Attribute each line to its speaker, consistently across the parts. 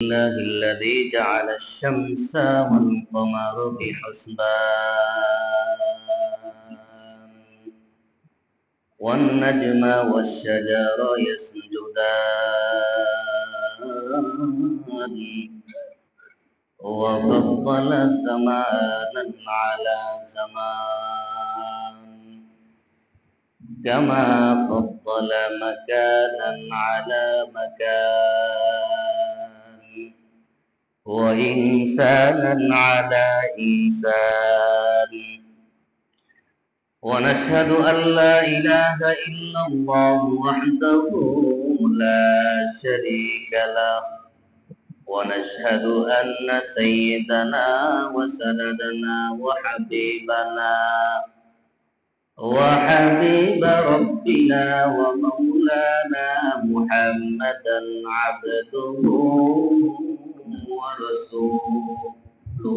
Speaker 1: الله الذي جعل الشمس والقمر بحسبان والنجم والشجر يسجدان وفضل زمانا على زمان كما فضل مكانا على مكان وإنسانا على إنسان ونشهد أن لا إله إلا الله وحده لا شريك له ونشهد أن سيدنا وسندنا وحبيب ربنا ومولانا محمدا عبده ورسوله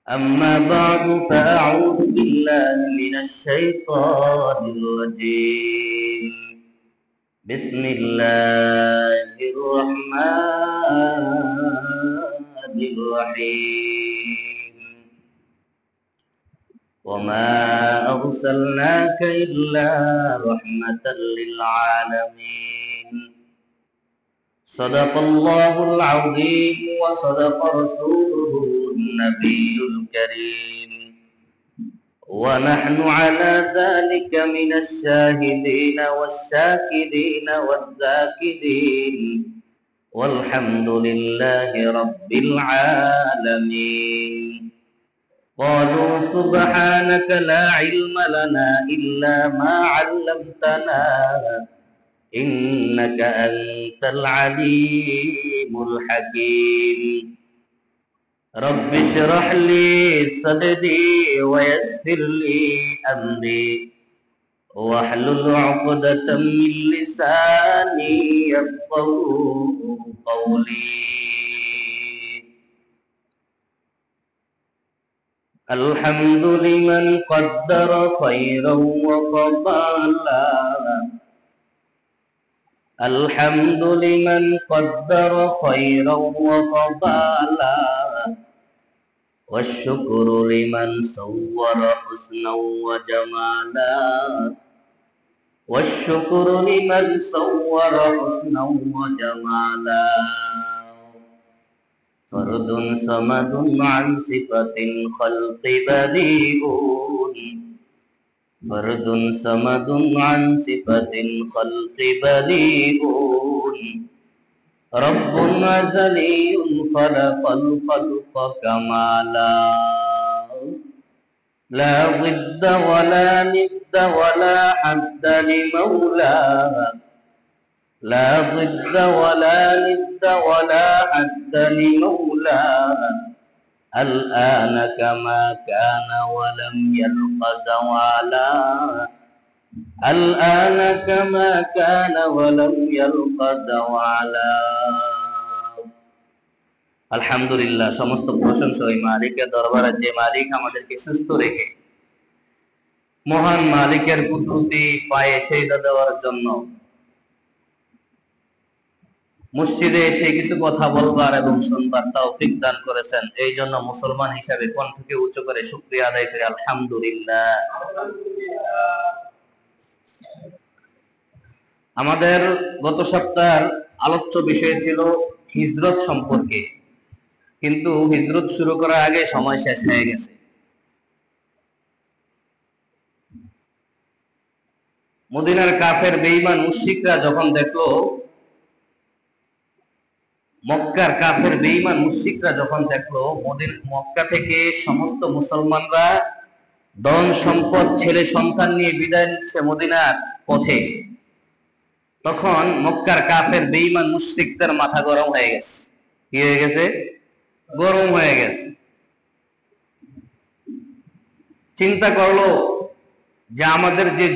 Speaker 1: أما بعد فأعوذ بالله من الشيطان الرجيم بسم الله الرحمن الرحيم وما أرسلناك إلا رحمة للعالمين صدق الله العظيم وصدق رسوله النبي الكريم ونحن على ذلك من الشاهدين والشاكرين والذاكرين والحمد لله رب العالمين قالوا سبحانك لا علم لنا إلا ما علمتنا إنك أنت العليم الحكيم رب اشرح لي صدري ويسر لي أمري واحلل عقدة من لساني يفقهوا قولي الحمد لمن قدر خيرا وقبالا الحمد لمن قدر خيرا وقبالا والشكر لمن صور حسنا وجمالا والشكر لمن صور حسنا وجمالا فرد صمد عن صفة الخلق بديع فرد صمد عن صفة الخلق بديع رب أزلي خلق الخلق كمالا لا ضد ولا ند ولا حد لمولاه لا ضد ولا ند ولا حد لمولاه الآن كما كان ولم يلق زوالا الآن كما كان ولم يلق زوالا আলহামদুলিল্লাহ সমস্ত প্রশংসা ওই মালিকের দরবারে যে মালিক আমাদেরকে সুস্থ রেখে মহান মালিকের কুদরতি পায়ে সেজদা দেওয়ার জন্য মসজিদে এসে কিছু কথা বলবার এবং শুনবার তৌফিক দান করেছেন। এই জন্য মুসলমান হিসাবে কণ্ঠকে উঁচু করে শুকরিয়া আদায় করি আলহামদুলিল্লাহ। আমাদের গত সপ্তাহের আলোচ্য বিষয় ছিল হিজরত সম্পর্কে, কিন্তু হিজরত শুরু করার আগে সময় শেষ হয়ে গেছে। মদিনার কাফের বেঈমান মুশরিকরা যখন দেখলো, মক্কার কাফের বেঈমান মুশরিকরা যখন দেখলো মক্কা থেকে সমস্ত মুসলমানরা ধন সম্পদ ছেলে সন্তান নিয়ে বিদায় নিচ্ছে মদিনার পথে, তখন মক্কার কাফের বেঈমান মুশরিকদের মাথা গরম হয়ে গেছে। কি হয়ে গেছে? গরম হয়ে গেছে। চিন্তা করলো যে আমাদের যে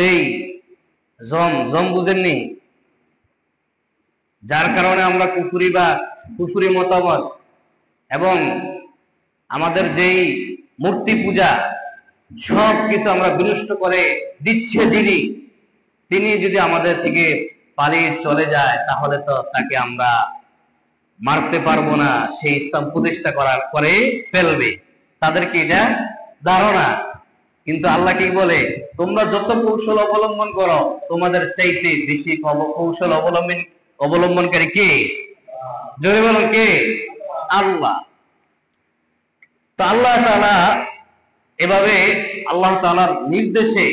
Speaker 1: যেই জম বুঝেননি, যার কারণে আমরা কুফরি মতামত এবং আমাদের যেই মূর্তি পূজা সব কিছু আমরা বিনষ্ট করে দিচ্ছে যিনি, তিনি যদি আমাদের থেকে পালিয়ে চলে যায় তাহলে তো তাকে আমরা মারতে পারবো না, সেই ইসলাম প্রতিষ্ঠা করার পরে ফেলবে, তাদেরকে এটা ধারণা। কিন্তু আল্লাহ কি বলে, তোমরা যত কৌশল অবলম্বন করো তোমাদের চাইতে বেশি কৌশল অবলম্বনকারী কে? জোরে বলুন কে? আল্লাহ। তো আল্লাহ তাআলা এভাবে আল্লাহ তাআলার নির্দেশে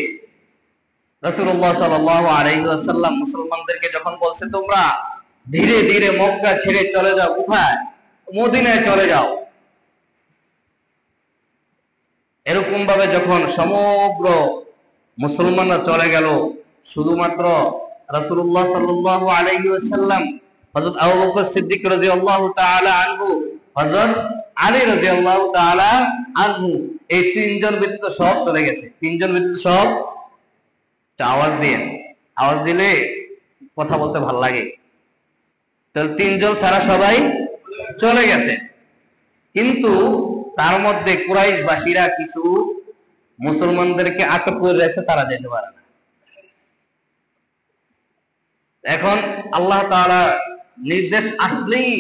Speaker 1: রাসূলুল্লাহ সাল্লাল্লাহু আলাইহি ওয়াসাল্লাম মুসলমানদেরকে যখন বলছে তোমরা ধীরে ধীরে মক্কা ছেড়ে চলে যাও, কোথায়? মদিনায় চলে যাও। এরকম ভাবে যখন সমগ্র মুসলমানরা চলে গেল, শুধুমাত্র রাসূলুল্লাহ সাল্লাল্লাহু আলাইহি ওয়াসাল্লাম, হযরত আবু বকর সিদ্দিক রাদিয়াল্লাহু তাআলা আনহু, হযরত আলী রাদিয়াল্লাহু তাআলা আনহু, এই তিনজন ব্যতীত সব চলে গেছে। তিনজন ব্যতীত সব, আওয়াজ দিলে কথা বলতে ভালো লাগে। তাহলে তিনজন ছাড়া সবাই চলে গেছে। কিন্তু তার মধ্যে কুরাইশবাসীরা কিছু মুসলমানদেরকে আটক করে রেখেছে, তারা যেতে পারে না। এখন আল্লাহ তাআলা নির্দেশ আসলেই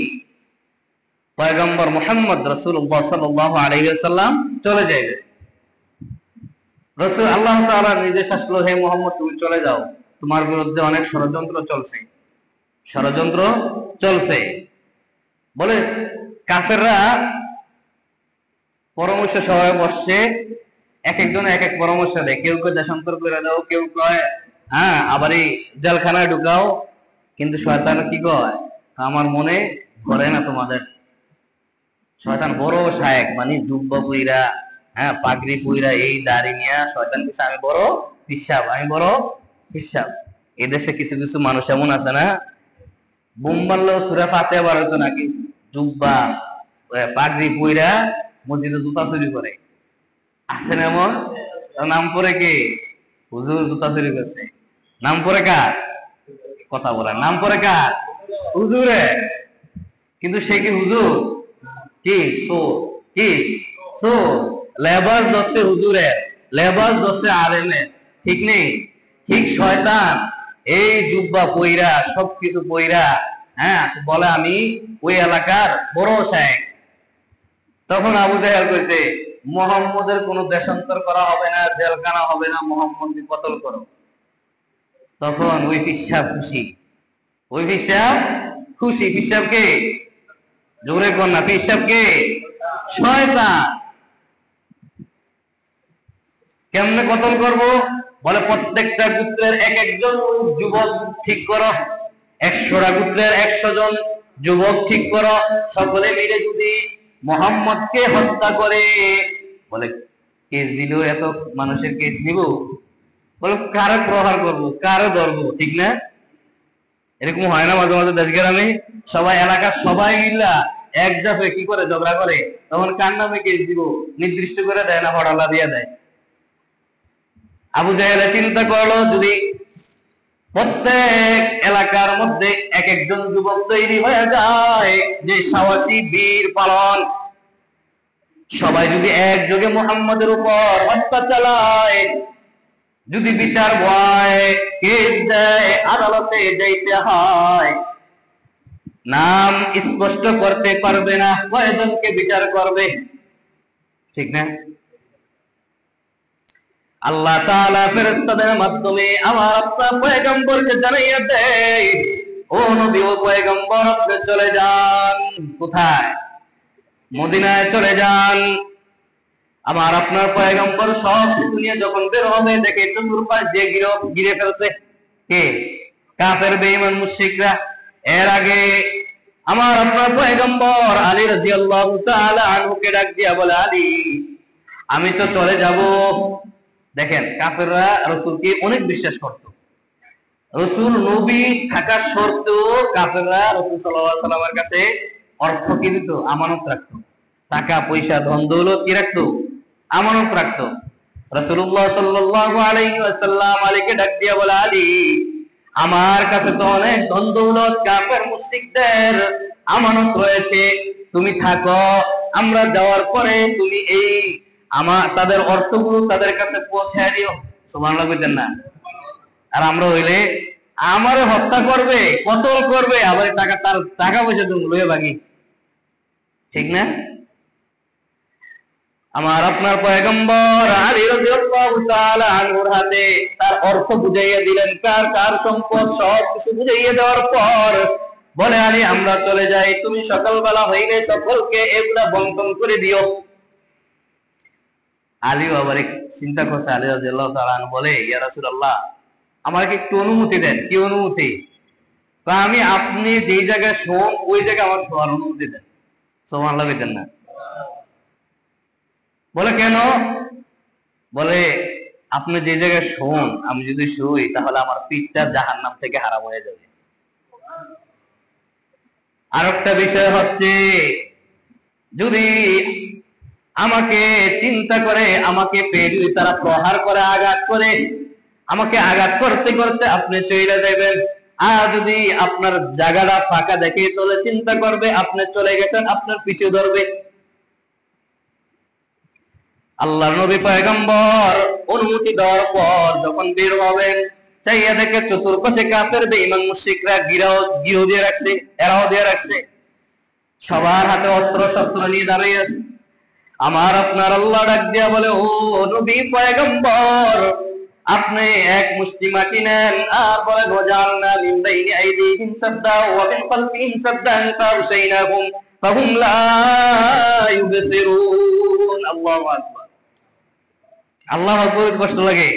Speaker 1: পয়গম্বর মুহাম্মদ রাসূলুল্লাহ সাল্লাল্লাহু আলাইহি ওয়াসাল্লাম চলে যাবে। রাসূল আল্লাহ তাআলার নির্দেশ আসলো, হে মুহাম্মদ তুমি চলে যাও, তোমার বিরুদ্ধে অনেক ষড়যন্ত্র চলছে। বলে কাফেররা পরামর্শ সভায় বসছে, এক একজন এক এক পরামর্শ দেয়। কেউ কেউ দেশান্তর করে দাও, কেউ কয় আবার এই জেলখানায় ঢুকাও। কিন্তু শয়তান কি কয়, আমার মনে ধরে না তোমাদের। শয়তান বড় শায়েক, মানে জুব্বা পুইরা, পাগড়ি পুইরা, এই দাড়ি নিয়া শয়তান কিছু আমি বড় হিসাব। এদেশে কিছু কিছু মানুষ এমন আছে না, বুম মারলেও সূরা ফাতিহা বার হতো নাকি, জুব্বা পাগড়ি পুইরা মসজিদে জুতা চুরি করে। আছেন এমন? নাম পরে কে? হুজুর জুতা চুরি করছে। নাম পরে কার? কথা বলেন, নাম পরে কার? হুজুরে। কিন্তু সে কি হুজুর? কি চোর। লেবাস দশে হুজুরের, লেবাস দশে আলেমের, ঠিক নেই? ঠিক শয়তান এই জুব্বা পইরা, সবকিছু পইরা, বলে আমি ওই এলাকার বড় শায়েখ। তখন আবু জাহেল কইছে, মুহাম্মদের কোনো দেশান্তর করা হবে না, জেলখানা হবে না, মুহাম্মদকে কতল করো। তখন ওই পিসাব খুশি। পিসাবকে জোরে কর না, পিসাবকে? শয়তান। কেমনে কতল করব? বলে প্রত্যেকটা গোত্রের এক একজন যুবক ঠিক করো, 100টা গোত্রের 100 জন যুবক ঠিক করো, সকলে মিলে যদি মুহাম্মদকে হত্যা করে, বলে কেস দিল, এত মানুষের কেস নিব, বলে কারো প্রহার করবো, কারো ধরবো, ঠিক না? এরকম হয় না মাঝে মাঝে দেশ গ্রামে? সবাই এলাকার সবাই মিল্লা এক জাফে কি করে ঝগড়া করে, তখন কার নামে কেস দিব নির্দিষ্ট করে দেয় না, হড়ালা দিয়ে দেয়। আবু জাহেল চিন্তা করলো, যদি প্রত্যেক এলাকার মধ্যে এক একজন যুবক তৈরি হয়ে যায় যে সাহসী বীর পালন, সবাই যদি একযোগে মুহাম্মদের উপর হত্যা চালায়, যদি বিচার হয়, কেস দেয়, আদালতে যাইতে হয়, নাম স্পষ্ট করতে পারবে না, কয়জনকে বিচার করবে, ঠিক না? আল্লাহ তাআলা ফেরেশতাদের মাধ্যমে আমার আপনার পয়গম্বরকে জানাইয়া দেয়, ও নবী ও পয়গম্বর, আপনি চলে যান। কোথায়? মদিনায় চলে যান। আমার আপনার পয়গম্বর সব কিছু নিয়ে যখন বের হবে, দেখে চতুর্পাশ দিয়ে ঘিরে ফেলছে কে? কাফের বেঈমান মুশরিকরা। এর আগে আমার আপনার পয়গম্বর আলী রাদিয়াল্লাহু তাআলা আনহুকে ডাক দিয়া বলে, আলী আমি তো চলে যাব। দেখেন কাফেররা রাসূলকে অনেক বিশ্বাস করত, রাসূল নবী থাকার সত্ত্বেও কাফেররা রাসূল সাল্লাল্লাহু আলাইহি ওয়াসাল্লামের কাছে অর্থ কি দিত? আমানত রাখতো, টাকা পয়সা ধন দৌলত কি রাখতো? আমানত রাখতো। রাসূলুল্লাহ সাল্লাল্লাহু আলাইহি ওয়াসাল্লাম আলীকে ডাক দিয়া বলে, আলী আমার কাছে তো অনেক ধন দৌলত কাফের মুশরিকদের আমানত রয়েছে, তুমি থাকো, আমরা যাওয়ার পরে তুমি এই তাদের অর্থগুলো তাদের কাছে পৌঁছায় দিও। সুবহানাল্লাহ বলতেন না? আর আমরা হইলে আমারে হত্যা করবে, কতল করবে, আবার টাকা, তার টাকা পয়সা তুমি লয়ে ভাগি, ঠিক না? আমার আপনার পয়গম্বর আলী রাদিয়াল্লাহু তাআলা আনহুর হাতে তার অর্থ বুঝাইয়া দিলেন, কার কার সম্পদ সব কিছু বুঝাইয়া দেওয়ার পর বলে, আলী আমরা চলে যাই, তুমি সকালবেলা হইলে সকলকে এগুলা বন্টন করে দিও। আলী আবার চিন্তা করছে, আলী রাদিয়াল্লাহু তাআলা আনহু বলে, ইয়া রাসূলুল্লাহ আমাকে একটু অনুমতি দেন। কি অনুমতি? আমি আপনি যেই জায়গায় শোন ওই জায়গায় আমার শোয়ার অনুমতি দেন। সুবহানাল্লাহ বলেন না? বলে কেন? বলে আপনি যে জায়গায় শোন, আমি যদি শুই তাহলে আমার পিঠটা জাহান্নাম থেকে হারাম হয়ে যাবে। আর একটা বিষয় হচ্ছে, যদি আমাকে চিন্তা করে, আমাকে পেয়ে যদি তারা প্রহার করে, আঘাত করে, আমাকে আঘাত করতে করতে আপনি চলে যাবেন। আর যদি আপনার জায়গাটা ফাঁকা দেখে তাহলে চিন্তা করবে আপনি চলে গেছেন, আপনার পিছু ধরবে। আল্লাহর নবী পয়গম্বর অনুমতি দেওয়ার পর যখন বের হবেন, চাইয়া দেখে চতুর্পাশে কাফের বেঈমান মুশরিকরা গিরো দিয়ে রাখছে, এরাও দিয়ে রাখছে, সবার হাতে অস্ত্র শস্ত্র নিয়ে দাঁড়িয়ে আছে। আমার আপনার আল্লাহ ডাক দিয়া বলে, ও নবী পয়গম্বর আপনি এক মুষ্টি মাটি নেন আর বলেন, ওয়াজআলনা মিন বাইনি আইদিহিম সাদ্দা ওয়া মিন খালফিহিম সাদ্দান ফাগশাইনাহুম ফাহুম লা ইউবসিরুন। আল্লাহু আকবার। আল্লাহর আকবার, কষ্ট লাগে।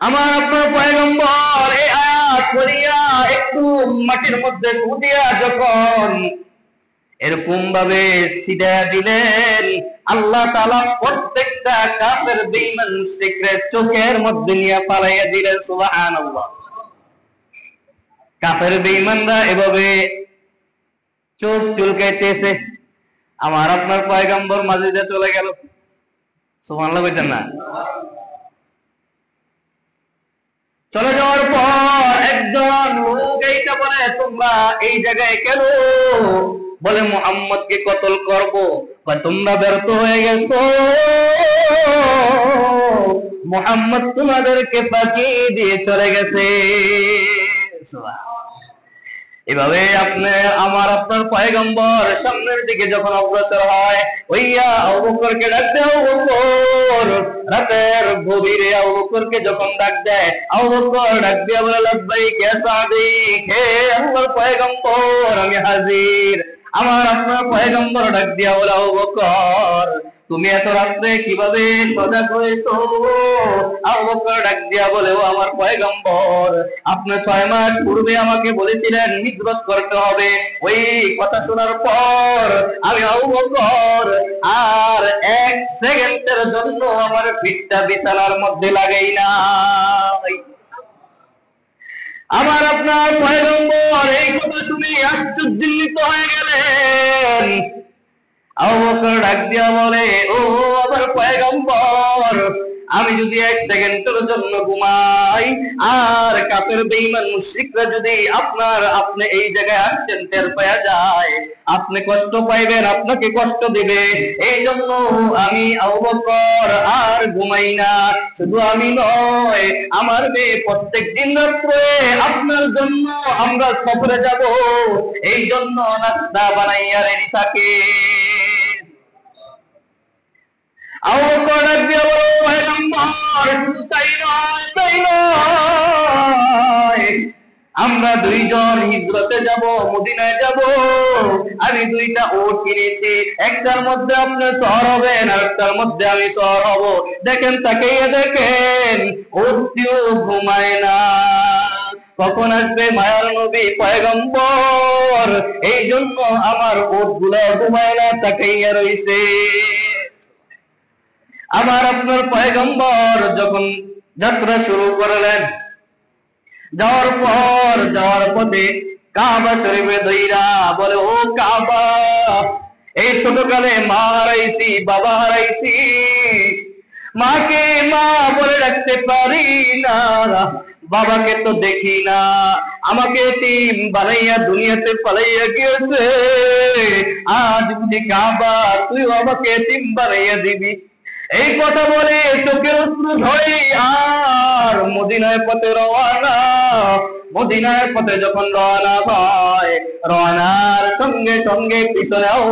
Speaker 1: আমার আপনার পয়গম্বর এই আয়াত পড়িয়া একটু মাটির মধ্যে কুদিয়া যখন এরকম ভাবে সিধা দিলেন, আল্লাহ তাআলা প্রত্যেকটা কাফের বেঈমান মুশরিকের চোখের মধ্যে নিয়ে পালাইয়া দিলেন। সুবহানাল্লাহ। কাফের বেঈমানরা এভাবে চোখ চুলকাইতেছে, আমার আপনার পয়গম্বর মাঝে দিয়ে চলে গেল। সুবহানাল্লাহ বলতেন না? চলে যাওয়ার পর একজন লোক এসে বলে, তোমরা এই জায়গায় কেন? বলে মুহাম্মদকে কতল করব। তোমরা ব্যর্থ হয়ে গেছো, মুহাম্মদ তোমাদেরকে ফাঁকি দিয়ে চলে গেছে। এভাবে আপনি আমার আপনার পয়গম্বর সামনের দিকে যখন অগ্রসর হয়, ওইয়া আবু বকরকে ডাক দেয়। আবু বকর রাতের গভীরে আবু বকরকে যখন ডাক দেয়, আবু বকর ডাক দিয়ে বলে, লাব্বাইক ইয়া সাদিক, হে আল্লাহর পয়গম্বর আমি হাজির। আমার আপনার পয়গম্বর ডাক দিয়া বলে, আবু বকর তুমি এত রাত্রে কিভাবে সজাগ হয়েছো? আবু বকর ডাক দিয়া বলে, ও আমার পয়গম্বর আপনি 6 মাস পূর্বে আমাকে বলেছিলেন হিজরত করতে হবে। ওই কথা শোনার পর আমি আবু বকর আর 1 সেকেন্ডের জন্য আমার পিঠটা বিছানার মধ্যে লাগাই না। আমার আপনার পয়গম্বর এই কথা শুনে আশ্চর্যান্বিত হয়ে গেলেন। আবু বকর ডাক দিয়া বলে, ও আমার পয়গম্বর আমি যদি 1 সেকেন্ডের জন্য ঘুমাই আর কাফের বেঈমান মুশরিকরা যদি আপনি এই জায়গায় আসছেন টের পাওয়া যায়, আপনি কষ্ট পাইবেন, আপনাকে কষ্ট দিবে, এই জন্য আমি আবু বকর আর ঘুমাই না। শুধু আমি নয়, আমার মেয়ে প্রত্যেক দিন রাত্রে আপনার জন্য আমরা সফরে যাব, এই জন্য নাস্তা বানাইয়া রেডি থাকে। আবু বকর ডাক দিয়া বলে, পয়গম্বর শুধু তাই নয়, আমরা 2 জন হিজরতে যাব, মদিনায় যাব। আমি 2টা উট কিনেছি, একটার মধ্যে আপনি সওয়ার হবেন আর একটার মধ্যে আমি সওয়ার হব। দেখেন তাকাইয়া দেখেন, উটটিও ঘুমায় না। কখন আসবে মায়ার নবী পয়গম্বর, এই জন্য আমার উটগুলো ঘুমায় না, তাকাইয়া রইছে। আমার আপনার পয়গম্বর যখন যাত্রা শুরু করলেন, যাওয়ার পথে কাবা শরীফে দইরা বলে, ও কাবা এই ছোটকালে মা হারাইছি, বাবা হারাইছি, মাকে মা বলে ডাকতে পারি না, বাবাকে তো দেখি না, আমাকে এতিম বানাইয়া দুনিয়াতে পালাইয়া গিয়েছে, আজ বুঝি কাবা তুই আমাকে এতিম বানাইয়া দিবি। এই কথা বলে চোখের অশ্রু ঝরে আর মদিনার পথে রওনা। মদিনার পথে যখন রওনা হয়, রওনার সঙ্গে সঙ্গে পিছনে আবু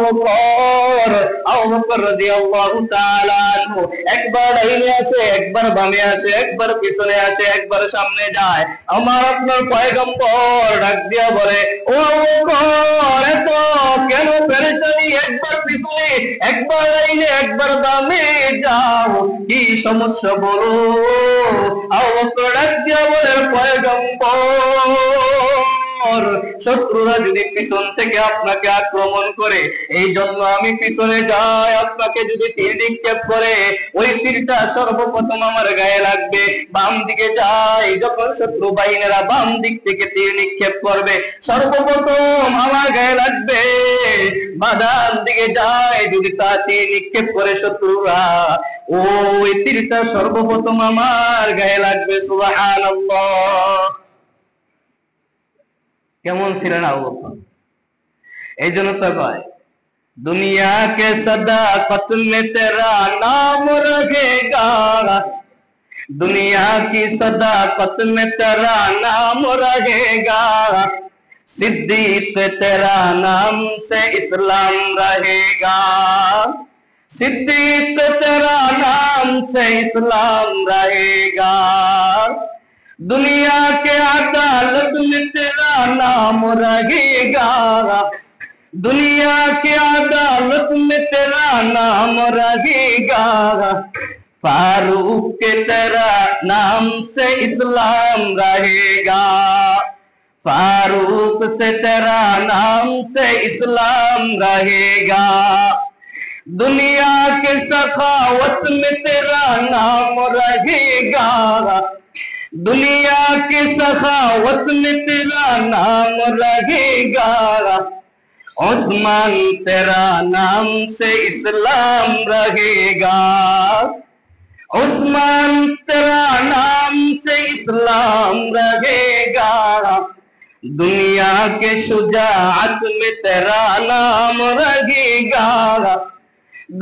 Speaker 1: বকর রাদিয়াল্লাহু তাআলা আনহু একবার ডাইনে আসে, একবার বামে আসে, একবার পিছনে আসে, একবার সামনে যায়। আমার আপনার পয়গম্বর ডাক দিয়া বলে, ও আবু বকর, এত কেন পেরেশানি? একবার পিছনে, একবার ডাইনে, একবার বামে যাও, কি সমস্যা বলো? আবু বকর ডাক দিয়া বলে, পয়গম্বর, শত্রুরা যদি পিছন থেকে আপনাকে আক্রমণ করে, এই জন্য আমি পিছনে যাই। আপনাকে যদি তীর নিক্ষেপ করে, ওই তীরটা সর্বপ্রথম আমার গায়ে লাগবে। বাম দিকে যাই, যখন শত্রু বাহিনীরা বাম দিক থেকে তীর নিক্ষেপ করবে, সর্বপ্রথম আমার গায়ে লাগবে। বা ডান দিকে যাই, যদি তা তীর নিক্ষেপ করে শত্রুরা, ওই তীরটা সর্বপ্রথম আমার গায়ে লাগবে। সুবহানাল্লাহ। কেমন ছিলেন আবু বকর? এই জন্য তো কয়, दुनिया के सदाकत में तेरा नाम रहेगा, दुनिया की सदाकत में तेरा नाम रहेगा, सिद्दीक तेरा नाम से इस्लाम रहेगा, सिद्दीक तेरा नाम से इस्लाम रहेगा, दुनिया के अदालत में तेरा नाम रहेगा, दुनिया की अदालत में तेरा नाम रहेगा, फारूक के तेरा नाम से इस्लाम रहेगा, फारूक से तेरा नाम से इस्लाम रहेगा, दुनिया के सखावत में तेरा नाम रहेगा, दुनिया की सखावत में तेरा नाम रहेगा, उस्मान तेरा नाम से इस्लाम रहेगा, उस्मान तेरा नाम से इस्लाम रहेगा, दुनिया के शुजाअत में तेरा नाम रहेगा,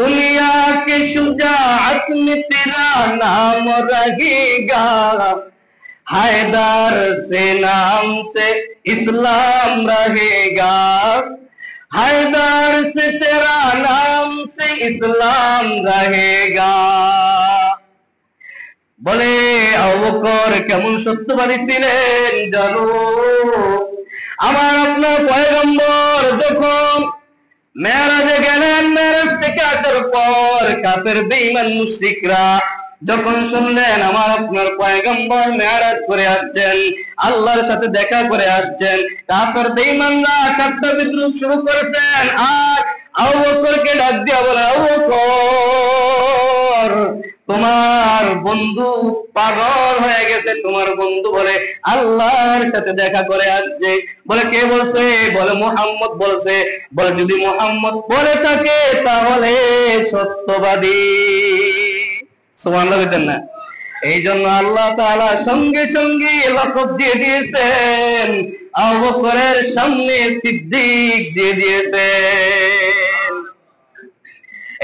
Speaker 1: दुनिया के शुजाअत में तेरा नाम रहेगा, हैदर से नाम से इस्लाम रहेगा, हैदर से तेरा नाम से इस्लाम रहेगा। বলে আবু বকর কেমন সত্যবাদী ছিলেন জানো? আমার আপনার পয়গম্বর যখন মেরাজে গেলেন, মেরাজ থেকে আসার পর কাফের বেঈমান মুশরিকরা যখন শুনলেন আমার আপনার পয়গম্বর মেরাজ করে আসছেন, আল্লাহর সাথে দেখা করে আসছেন, কাফের বেঈমানরা ঠাট্টা বিদ্রুপ শুরু করেছেন। আর আবু বকরকে ডাক দিয়া বলে, আবু বকর, তোমার বন্ধু পাগল হয়ে গেছে। তোমার বন্ধু বলে আল্লাহর সাথে দেখা করে আসছে। বলে কে বলছে? বলে মুহাম্মদ বলছে। বলে যদি মুহাম্মদ বলে থাকে তাহলে সত্যবাদী। সুবহানাল্লাহ বলেন না? এই জন্য আল্লাহ তাআলা সঙ্গে সঙ্গে লকব দিয়ে দিয়েছেন, আবু বকরের সামনে সিদ্দিক দিয়ে দিয়েছেন।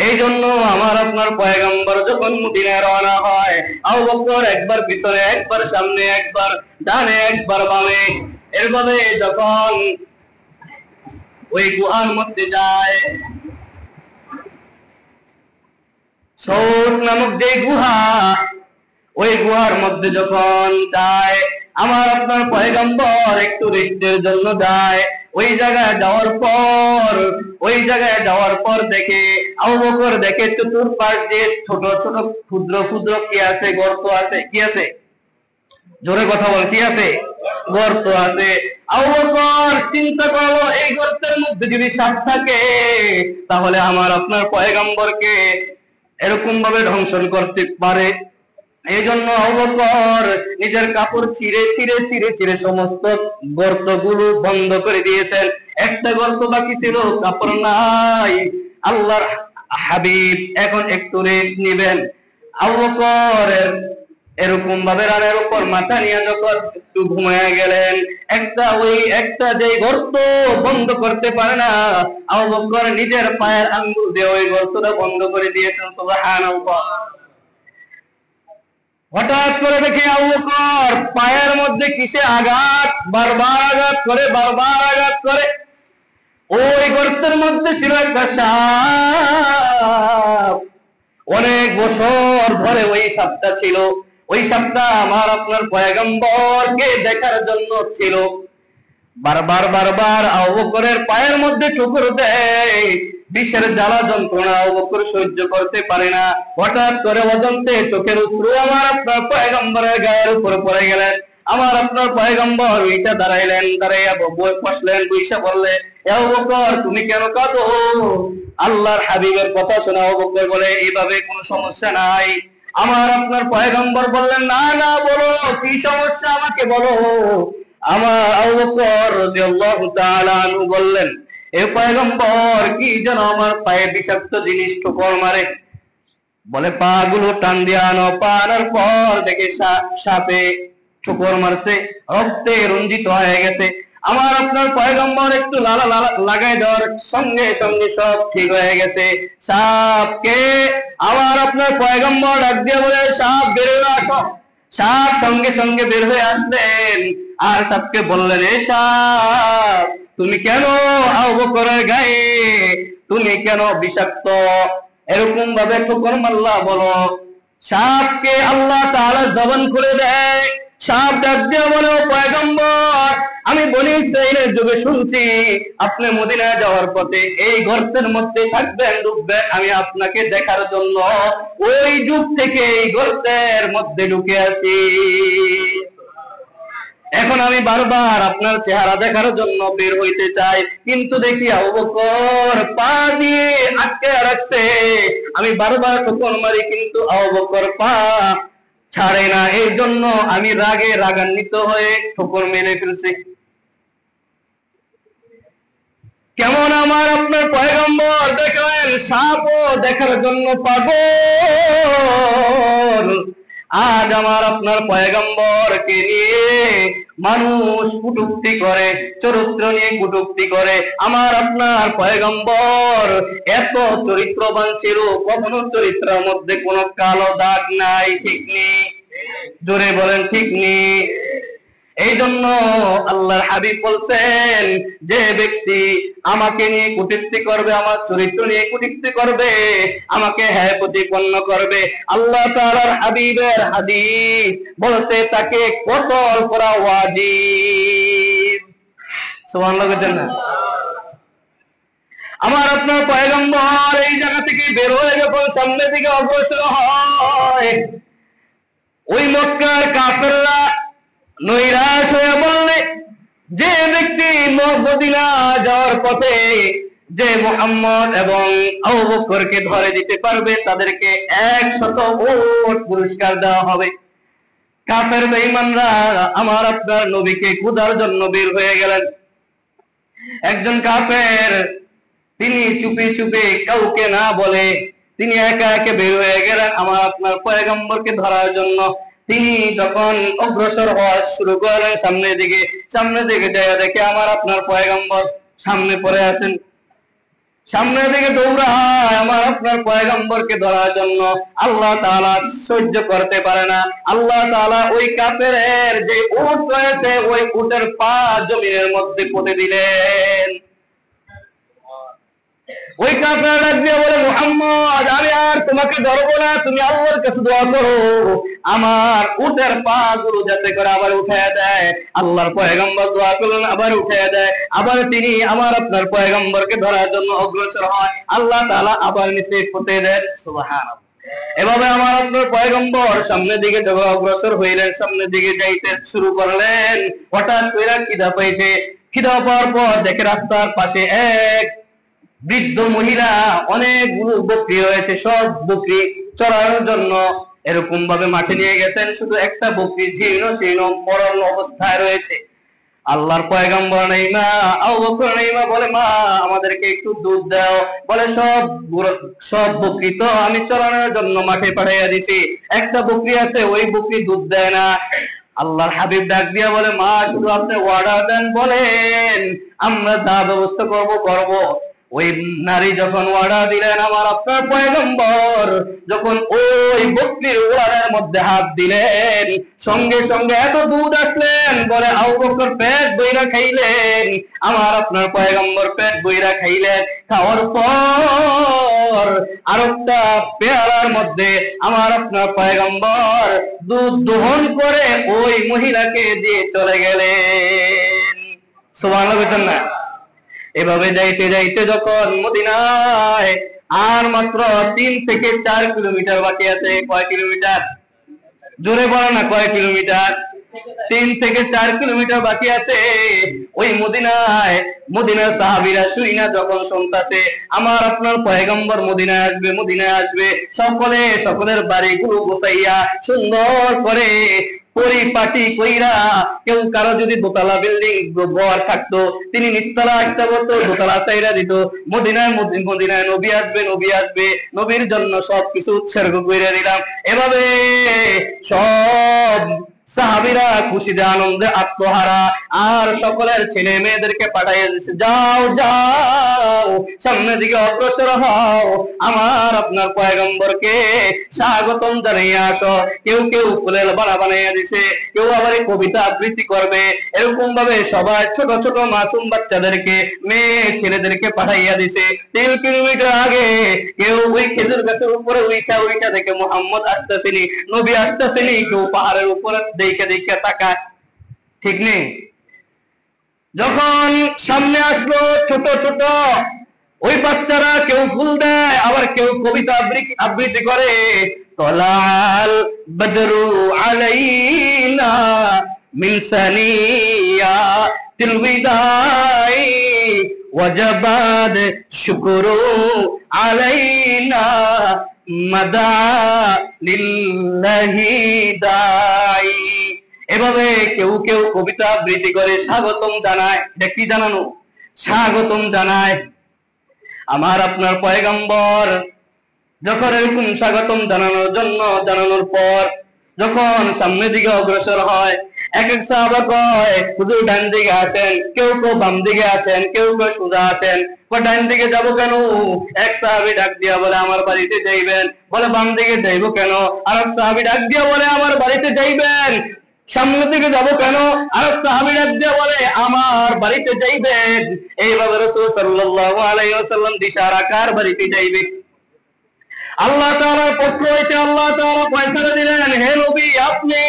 Speaker 1: এই জন্য আমার আপনার পয়গম্বর যখন মদিনায় রওনা হয়, আবু বকর একবার পিছনে, একবার সামনে, একবার ডানে, একবার বামে, এরভাবে যখন ওই গুহার মধ্যে যায়, সৌর নামক যে গুহা, ওই গুহার মধ্যে যখন যায়, আমার আপনার পয়গম্বর একটু রেস্টের জন্য যায়। ওই জায়গায় যাওয়ার পর দেখে, আবু বকর দেখে চতুর্পাশ দিয়ে ছোট ছোট ক্ষুদ্র ক্ষুদ্র কি আছে? গর্ত আছে। কি আছে? জোরে কথা বল, কি আছে? গর্ত আছে। আবু বকর চিন্তা করলো, এই গর্তের মধ্যে যদি সাপ থাকে তাহলে আমার আপনার পয়গম্বরকে এরকম ভাবে ধ্বংসন করতে পারে। এই জন্য আবু বকর নিজের কাপড় ছিঁড়ে ছিঁড়ে ছিঁড়ে ছিঁড়ে সমস্ত গর্তগুলো বন্ধ করে দিয়েছেন। একটা গর্ত বাকি ছিল, কাপড় নাই। আল্লাহর হাবিব এখন একটু রেস্ট নেবেন। আবু বকরের এরকম ভাবে রানের উপর মাথা নিয়ে যখন একটু ঘুমায় গেলেন, একটা যে গর্ত বন্ধ করতে পারে না, আবু বকর নিজের পায়ের আঙ্গুল দিয়ে ওই গর্তটা বন্ধ করে দিয়েছেন। সুবহানাল্লাহ। হঠাৎ করে দেখে আবু বকর পায়ের মধ্যে কিসে আঘাত, বারবার আঘাত করে। ওই গর্তের মধ্যে ছিল একটা সাপ। অনেক বছর ধরে ওই সাপটা ছিল। ওই সাপটা আমার আপনার পয়গম্বরকে দেখার জন্য ছিল। বারবার আবু বকরের পায়ের মধ্যে ঠুকুর দেয়। বিষের জ্বালা যন্ত্রণা আবু বকর সহ্য করতে পারে না। হঠাৎ করে অজান্তে চোখের অশ্রু আমার আপনার পয়গম্বরের গায়ের উপর পড়ে গেলেন। আমার আপনার পয়গম্বর উঠে দাঁড়াইলেন, দাঁড়াইয়া বসলেন, বইসা বললে, আবু বকর তুমি কেন কাঁদো? আল্লাহর হাবিবের কথা শোনা। আবু বকর বলে, এইভাবে কোনো সমস্যা নাই। আমার আপনার পয়গম্বর বললেন, না না, বলো কি সমস্যা, আমাকে বলো। আমার আবু বকর রাদিয়াল্লাহু তাআলা আনহু বললেন, এ পয়গম্বর কি যেন আমার পায়ে বিষাক্ত জিনিস ঠোকর মারে। বলে, পা গুলো টান দিয়ে আনো। পা আনার পর দেখে সাপে ঠোকর মারছে, রক্তে রঞ্জিত হয়ে গেছে। আমার আপনার পয়গম্বর একটু লাগাই দেওয়ার সঙ্গে সঙ্গে সব ঠিক হয়ে গেছে। সাপকে আমার আপনার পয়গম্বর ডাক দিয়ে বলে, সাপ বের হয়ে আসো। সাপ সঙ্গে সঙ্গে বের হয়ে আসলেন, আর সাপকে বললেন, এ সাপ তুমি কেন আবু বকরের গায়ে, তুমি কেন বিষাক্ত এরকম ভাবে ঠোকর মারলা, বলো। সাপকে আল্লাহ তাআলা জবান করে দেয়। সাপ ডাক দিয়ে বলে, ও পয়গম্বর, আমি বনি ইসরাইলের যুগে শুনছি আপনি মদিনায় যাওয়ার পথে এই গর্তের মধ্যে থাকবেন, ডুববেন। আমি আপনাকে দেখার জন্য ওই যুগ থেকে এই গর্তের মধ্যে ঢুকে আছি। এখন আমি বারবার আপনার চেহারা দেখার জন্য বের হইতে চাই, কিন্তু দেখি আবু বকর পা দিয়ে আটকে রাখছে। আমি বারবার ঠোকর মারি, কিন্তু আবু বকর পা ছাড়ে না। এই জন্য আমি রাগান্বিত হয়ে ঠোকর মেরে ফেলছি। কেমন আমার আপনার পয়গম্বর দেখলেন, সাপও দেখার জন্য পাগল। আজ আমার আপনার পয়গম্বরকে নিয়ে মানুষ কটূক্তি করে, চরিত্র নিয়ে কটূক্তি করে। আমার আপনার পয়গম্বর এত চরিত্রবান ছিল, কখনো চরিত্রের মধ্যে কোনো কালো দাগ নাই। ঠিক নেই? জোরে বলেন, ঠিক নেই? এই জন্য আল্লাহর হাবিব বলছেন, যে ব্যক্তি আমাকে নিয়ে কটূক্তি করবে, আমার চরিত্র নিয়ে কটূক্তি করবে, আমাকে হ্যায় প্রতিপন্ন করবে, আল্লাহ তাআলার হাবিবের হাদিস বলছে তাকে কতল করা ওয়াজিব। সুবহানাল্লাহ বলেন না? আমার আপনার পয়গম্বর এই জায়গা থেকে বের হয়ে যখন সামনের দিকে অগ্রসর হয়, ওই মক্কার কাফেররা নৈরাশ হয়ে বললে, যে ব্যক্তি মদিনা যাওয়ার পথে যে মুহাম্মদ এবং আবু বকরকে ধরে দিতে পারবে, তাদেরকে 100 উট পুরস্কার দেওয়া হবে। কাফের বেঈমানরা আমার আপনার নবীকে খোঁজার জন্য বের হয়ে গেলেন। একজন কাফের, তিনি চুপি চুপি কাউকে না বলে তিনি একা একা বের হয়ে গেলেন আমার আপনার পয়গম্বরকে ধরার জন্য। তিনি যখন অগ্রসর হওয়া শুরু করলেন সামনের দিকে যায়, দেখে আমার আপনার পয়গম্বর সামনে পড়ে আছেন। সামনের দিকে দৌড়ায় আমার আপনার পয়গম্বরকে ধরার জন্য। আল্লাহ তাআলা সহ্য করতে পারে না। আল্লাহ তাআলা ওই কাফেরের যে উট রয়েছে, ওই উটের পা জমিনের মধ্যে পুঁতে দিলেন। ওই কাফের ডাক দিয়ে বলে, মুহাম্মদ, আমি আর তোমাকে ধরবো না, তুমি আল্লাহর কাছে দোয়া করো আমার উটের পা গুলো যাতে করে আবার উঠায় দেয়। আল্লাহর পয়গম্বর দোয়া করলেন, আবার উঠায় দেয়। আবার তিনি আমার আপনার পয়গম্বরকে ধরার জন্য অগ্রসর হয়, আল্লাহ তাআলা আবার নিচে পুঁতে দেন। সুবহানাল্লাহ। এভাবে আমার আপনার পয়গম্বর সামনের দিকে যখন অগ্রসর হইলেন, সামনের দিকে যাইতে শুরু করলেন, হঠাৎ করে খিদা পেয়েছে। খিদা পাওয়ার পর দেখে রাস্তার পাশে এক বৃদ্ধ মহিলা, অনেকগুলো বকরি রয়েছে, সব বকরি চড়ানোর জন্য এরকম ভাবে মাঠে নিয়ে গেছেন। শুধু একটা বকরি জীর্ণ শীর্ণ মরণ অবস্থায় রয়েছে। আল্লাহর পয়গম্বর নেই মা, আবু বকর নেই মা, বলে মা আমাদেরকে একটু দুধ দাও। বলে সব বকরি তো আমি চড়ানোর জন্য মাঠে পাঠাইয়া দিছি, একটা বকরি আছে ওই বকরি দুধ দেয় না। আল্লাহর হাবিব ডাক দিয়া বলে মা শুধু আপনি অর্ডার দেন, বলেন আমরা যা ব্যবস্থা করব। ওই নারী যখন অর্ডার দিলেন, আমার আপনার পয়গম্বর যখন ওই বকরির ওয়ারের মধ্যে হাত দিলেন, সঙ্গে সঙ্গে এত দুধ আসলেন, বলে আবু বকর পেট বইরা খাইলেন, আমার আপনার পয়গম্বর পেট বইরা খাইলেন। খাওয়ার পর আরেকটা পেয়ালার মধ্যে আমার আপনার পয়গম্বর দুধ দহন করে ওই মহিলাকে দিয়ে চলে গেলেন। সুবহানাল্লাহ না। এভাবে যাইতে যাইতে যখন মদিনায় আর মাত্র 3 থেকে 4 কিলোমিটার বাকি আছে, কয় কিলোমিটার জোরে বলো না, কয় কিলোমিটার? 3 থেকে 4 কিলোমিটার বাকি আছে। ওই মদিনার সাহাবীরা শুইনা যখন শুনতাছে আমার আপনার পয়গম্বর মদিনায় আসবে, সকলের বাড়িগুলো গোছাইয়া সুন্দর করে পরিপাটি কইরা, কেউ কারো যদি দোতলা বিল্ডিং ঘর থাকতো তিনি নিচতলা একটা বলতো, দোতলা সাইরা দিত। মদিনায় নবী আসবে, নবীর জন্য সবকিছু উৎসর্গ করে দিলাম। এভাবে সব সাহাবীরা খুশিতে আনন্দে আত্মহারা, আর সকলের ছেলে মেয়েদেরকে পাঠাইয়া দিচ্ছে, যাও সামনের দিকে অগ্রসর হও, আমার আপনার পয়গম্বরকে স্বাগতম জানাইয়া আসো। কেউ ফুলের বানা বানাইয়া দিছে, কেউ আবার কবিতা আবৃত্তি করবে। এরকম ভাবে সবাই ছোট ছোট মাসুম বাচ্চাদেরকে, মেয়ে ছেলেদেরকে পাঠাইয়া দিছে। 3 কিলোমিটার আগে কেউ ওই খেজুর গাছের উপরে উইটা দেখে মুহাম্মদ আসতেছেনি, নবী আসতেছেনি, কেউ পাহাড়ের উপরে দেখে তাকায়, ঠিক নেই। যখন সামনে আসলো ছোট ছোট ওই বাচ্চারা, কেউ ফুল দেয়, আবার কেউ কবিতা আবৃত্তি করে। তলাল বদরু আলাইনা মিন সানিয়াতিল বিদাই ওয়াজাবাদ শুকরু আলাইনা মাদা লিল্লাহি দাই। এভাবে কেউ কবিতা আবৃত্তি করে স্বাগতম জানায়। এটা কি জানানো? স্বাগতম জানায়। আমার আপনার পয়গম্বর যখন এরকম স্বাগতম জানানোর পর যখন সামনের দিকে অগ্রসর হয়, এক সাহাবা কয় হুজুর ডান দিকে আসেন, কেউ বাম দিকে আসেন, কেউ সোজা আসেন। ডান দিকে যাবো কেন? এক সাহাবী ডাক দিয়া বলে আমার বাড়িতে যাইবেন। বলে বাম দিকে যাইবো কেন? আর এক সাহাবী ডাক দিয়া বলে আমার বাড়িতে যাইবেন। সামনের দিকে যাবো কেন? আর এক সাহাবী ডাক দিয়া বলে আমার বাড়িতে যাইবেন। এইভাবে রাসূল সাল্লাল্লাহু আলাইহি ওয়াসাল্লাম দিশারা কার বাড়িতে যাইবে। আল্লাহ তাআলার পক্ষ হইতে আল্লাহ তাআলা ফয়সালা দিলেন, হে নবী আপনি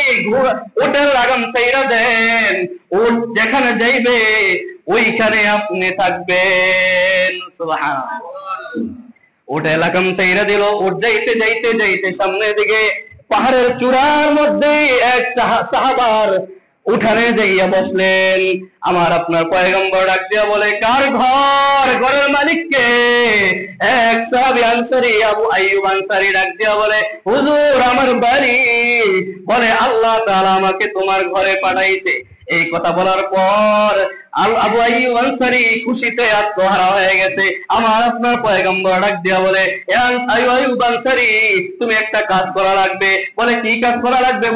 Speaker 1: উটের লাগাম ছাইরা দেন, উট যেখানে যাইবে ওইখানে আপনি থাকবেন। সুবহানাল্লাহ। উটের লাগাম ছাইরা দিল। উট যাইতে সামনের দিকে পাহাড়ের চূড়ার মধ্যে এক সাহাবার উঠানে যাইয়া বসলেন। আমার আপনার পয়গম্বর ডাক দিয়া বলে কার ঘর? ঘরের মালিক কে? এক সাহাবী আনসারী আবু আইয়ুব আনসারী ডাক দিয়া বলে হুজুর আমার বাড়ি। বলে আল্লাহ তাআলা আমাকে তোমার ঘরে পাঠাইছে। এই কথা বলার পর আবু আইয়ুব আনসারী খুশিতে আত্মহারা হয়ে গেছে। আমার আপনার পয়গম্বর ডাক দিয়া বলে আবু আইয়ুব আনসারী তুমি একটা কাজ করা লাগবে। বলে কি কাজ করা লাগবে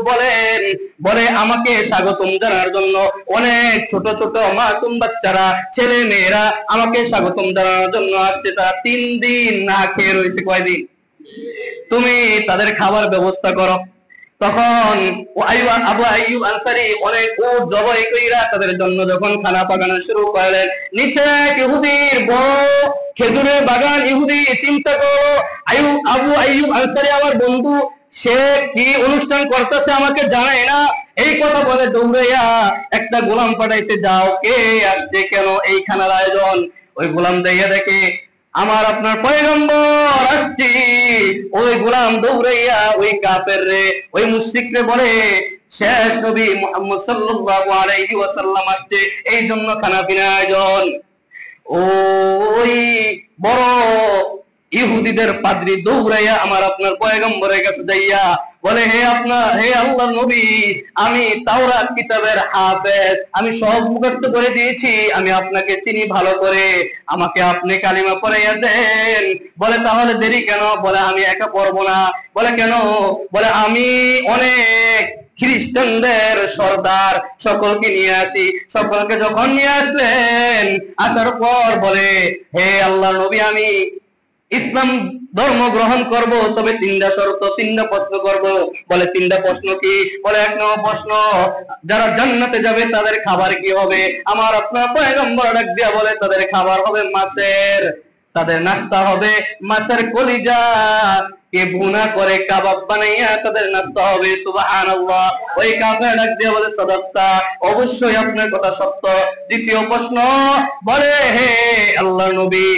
Speaker 1: বলেন? বলে আমাকে স্বাগতম জানার জন্য অনেক ছোট ছোট মাসুম বাচ্চারা, ছেলে মেয়েরা আমাকে স্বাগতম জানানোর জন্য আসছে। তারা 3 দিন না খেয়ে রয়েছে। কয়দিন? তুমি তাদের খাবার ব্যবস্থা করো। তখন আবু আইয়ুব আনসারী অনেক উট জবাই কইরা তাদের জন্য যখন খানা পাকানো শুরু করলেন, নিচে ইহুদির বড় খেজুরের বাগান। ইহুদি চিন্তা করো আবু আইয়ুব আনসারী আমার বন্ধু, সে কি অনুষ্ঠান করতেছে আমাকে জানায় না। এই কথা বলে দৌড়াইয়া একটা গোলাম পাঠাইছে, যাও কে আসছে, কেন এই খানার আয়োজন। ওই গোলাম যাইয়া দেখে আমার আপনার পয়গম্বর আসছি। ওই গোলাম দৌড়াইয়া ওই কাফের রে, ওই মুশরিক রে বলে শেষ নবী মুহাম্মদ সাল্লাল্লাহু আলাইহি ওয়াসাল্লাম আসছে, এই জন্য খানা পিনা আয়োজন। ওই বড় ইহুদিদের পাদ্রী দৌড়াইয়া আমার আপনার পয়গম্বরের কাছে যাইয়া বলে, হে আল্লাহর নবী, আমি তাওরাত কিতাবের হাফেজ, আমি সব মুখস্থ করে দিয়েছি, আমি আপনাকে চিনি ভালো করে, আমাকে আপনি কালিমা পড়াইয়া দেন। বলে, তাহলে দেরি কেন? বলে, আমি একা পড়বো না। বলে, কেন? বলে, আমি অনেক খ্রিস্টানদের সর্দার সকলকে নিয়ে আসি। সকলকে যখন নিয়ে আসলেন, আসার পর বলে, হে আল্লাহর নবী, আমি ইসলাম ধর্ম গ্রহণ করব, তবে 3টা শর্ত, 3টা প্রশ্ন করব। বলে, 3টা প্রশ্ন কি? বলে, 1 নম্বর প্রশ্ন, যারা জান্নাতে যাবে তাদের খাবার কি হবে? আমার আপনার পয়গম্বর ডাক দিয়া বলে, তাদের খাবার হবে মাছের, তাদের নাস্তা হবে মাছের কলিজা কে ভুনা করে কাবাব বানাইয়া তাদের নাস্তা হবে। সুবহানাল্লাহ। ওই কাফের ডাক দিয়ে বলে, সাদাক্তা, অবশ্যই আপনার কথা সত্য। দ্বিতীয় প্রশ্ন, বলে, হে আল্লাহর নবী,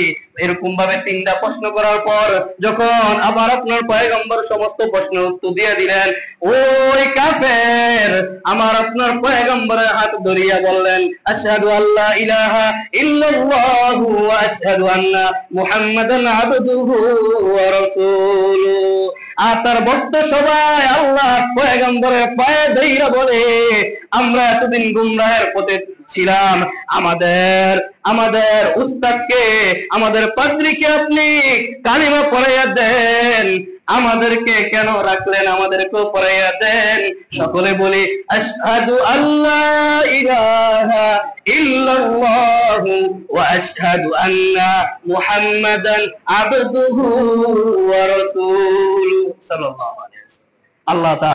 Speaker 1: এরকম ভাবে 3টা প্রশ্ন করার পর যখন আবার আপনার পয়গম্বর সমস্ত প্রশ্নের উত্তর দিয়ে দিলেন, ওই কাফের আমার আপনার পয়গম্বরের হাত ধরিয়া বললেন, আশহাদু আল্লা ইলাহা ইল্লাল্লাহু ওয়া আশহাদু আন্না মুহাম্মাদান আবদুহু ওয়া রাসূলুহু। আর তার ভক্ত সবাই আল্লাহ পয়গম্বরের পায়ে ধইরা বলে, আমরা এতদিন গুমরাহের পথে ছিলাম, আমাদের উস্তাদকে, আমাদের পাদ্রীকে আপনি কালিমা পড়াইয়া দেন, আমাদেরকে কেন রাখলেন? আমাদেরকেও পড়াইয়া দেন। সকলে বলি, আশহাদু আল্লা ইলাহা ইল্লাল্লাহু ওয়া আশহাদু আন্না মুহাম্মাদান আবদুহু ওয়া রাসূলুহু সাল্লাল্লাহু আলাইহি ওয়াসাল্লাম। আল্লাহ